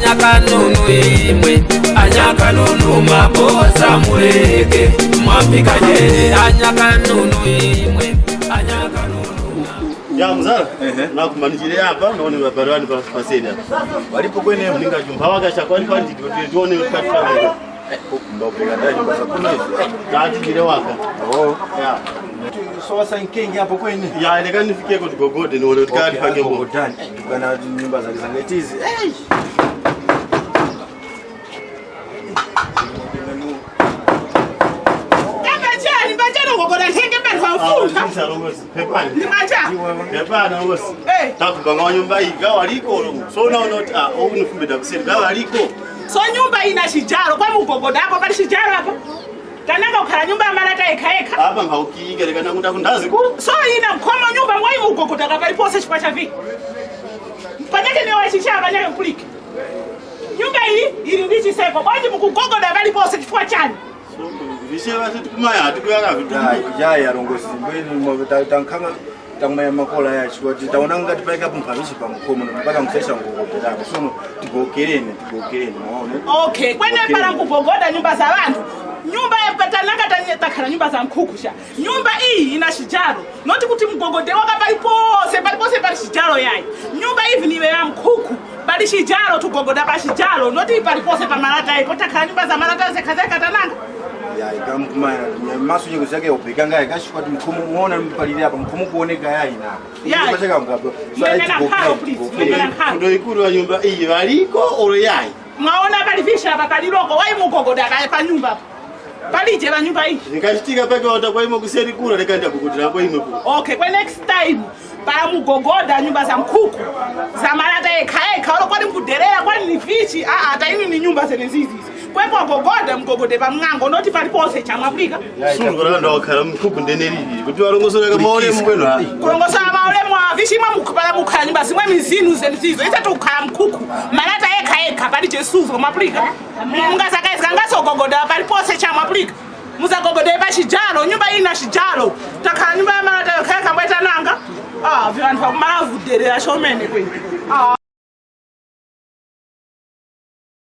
anyakanunu imwe anyakanunu maboza muleke mwapikaje anyakanunu imwe anyakanunu ya mzara na kumanijire hapa naone babarani paseni hapa walipo kwenye mlinga jumba wakasha kwani tuone katika leo ndo peganda jumba za kuna tati jire waka ya so sasa inkengi hapo kwenye ya ile gani nifikie kwa kugogode ni wale tukadi pange mbotani tukana nyumba za zangetizi Pepana ngosi. Takuganga nyumba hii gawa liko. So naona unifumbida kusini gawa liko. So nyumba ina shijaro kwa mugogoda hapo pali shijaro hapo. Tanaka ukala nyumba amalata eka. Hapa ngaukiige lekana ngunda kundazi ku. So ina mkomo nyumba mwai mugogoda kapali pose chipata vi. Panyake ne washishara panyake kuliki. Nyumba hii ilindichi seko bwaji mugogoda pali pose chifua chani. Vishewa sisi kumaya tukuyaka vitu. Ya rongosi mbeni mtankanga tamaya makola ya chwati taona ngati paika pumphamishi pa mukhomo mpaka msesha ngogoda sono tigokereni muone. Okay kwene para kugogoda nyumba za bantu nyumba yapatanaka takhala nyumba za mkhukusha nyumba hii ina shijaro noti kuti mugogode waka pali pali shijaro yayi nyumba hivi niwe ya mkhuku bali shijaro tugogoda pa shijaro noti pali pose pa malata iko takhala nyumba za malata zekazeka tananga ya ikamkumana maso nyingo zake opekanga yakashikwa mkhomo muona mpalile hapa mkhomo kuoneka yayi na kupacheka mkapo ndo ikuru wa nyumba hii waliko olo yayi mwaona pali visha hapa paliloko wai mugogoda kaya pa nyumba palije la nyumba hii nikashitika peke watakuwa imo kuseri kula nikaenda kukutira kwa imo kula. Okay kwa next time para mugogoda nyumba za mkuku za malata eka wala kwani mkuderera kwani ni fichi hata hii ni nyumba zene zizi kwepo gogoda mgogode pa mngango noti pali pose cha mwafrika sungura ndo wakhala mkuku ndenelili kuti walongosora kama ole mbweno kulongosora maole mwa vishima mukupala mukhala nyumba zimwe mizinu zene zizo isatu ukhala mkuku malata eka pali jesuzo mwafrika mungaza kaisa ngaso gogoda pali pose cha mwafrika muza gogode pa shijalo nyumba ina shijalo takhala nyumba ya malata eka mbweta nanga viwantu kumala vuderera shomene kwenye